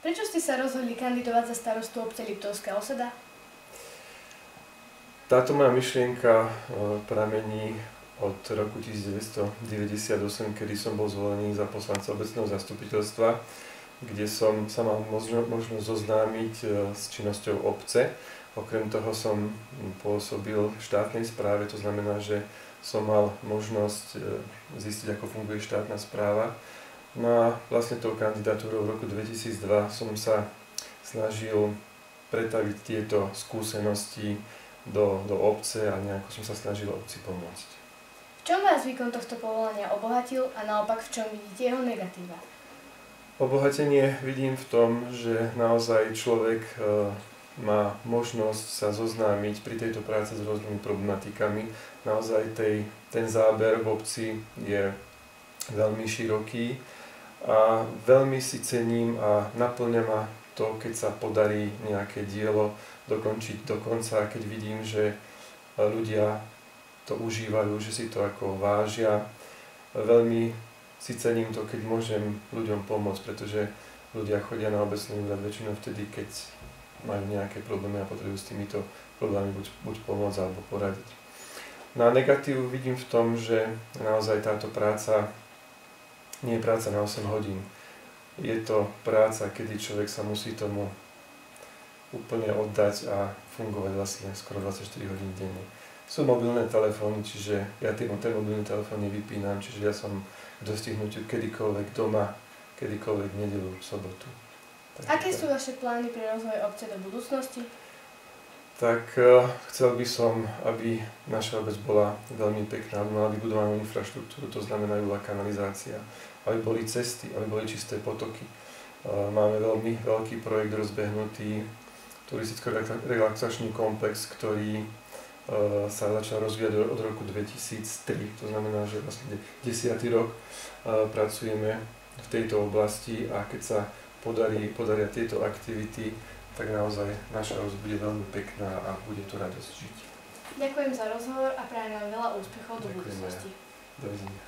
Prečo ste sa rozhodli kandidovať za starostu obce Liptovská Osada? Táto moja myšlienka pramení od roku 1998, kedy som bol zvolený za poslanca obecného zastupiteľstva, kde som sa mal možnosť zoznámiť s činnosťou obce. Okrem toho som pôsobil v štátnej správe, to znamená, že som mal možnosť zistiť, ako funguje štátna správa. No a vlastne tou kandidatúrou v roku 2002 som sa snažil pretaviť tieto skúsenosti do obce a nejako som sa snažil obci pomôcť. V čom vás výkon tohto povolania obohatil a naopak v čom vidíte jeho negatíva? Obohatenie vidím v tom, že naozaj človek má možnosť sa zoznámiť pri tejto práci s rôznymi problematikami. Naozaj ten záber v obci je veľmi široký a veľmi si cením a naplňa ma to, keď sa podarí nejaké dielo dokončiť do konca, keď vidím, že ľudia to užívajú, že si to ako vážia. Veľmi si cením to, keď môžem ľuďom pomôcť, pretože ľudia chodia na obecný úrad väčšinou vtedy, keď majú nejaké problémy a potrebujú s týmito problémami buď pomôcť alebo poradiť. No a negatívu vidím v tom, že naozaj táto práca nie je práca na 8 hodín. Je to práca, kedy človek sa musí tomu úplne oddať a fungovať vlastne skoro 24 hodín denne. Sú mobilné telefóny, čiže ja ten mobilný telefón nevypínam, čiže ja som k dostihnutiu kedykoľvek doma, kedykoľvek v nedeľu, v sobotu. Aké sú vaše plány pre rozvoj obce do budúcnosti? Tak chcel by som, aby naša obec bola veľmi pekná, aby mala vybudovanú infraštruktúru, to znamená bola kanalizácia, aby boli cesty, aby boli čisté potoky. Máme veľmi veľký projekt rozbehnutý, turisticko-relaxačný komplex, ktorý sa začal rozvíjať od roku 2003, to znamená, že vlastne 10. rok pracujeme v tejto oblasti a keď sa podaria tieto aktivity, tak naozaj naša obec bude veľmi pekná a bude tu radosť žiť. Ďakujem za rozhovor a prajem vám veľa úspechov do budúcnosti. Dovidenia.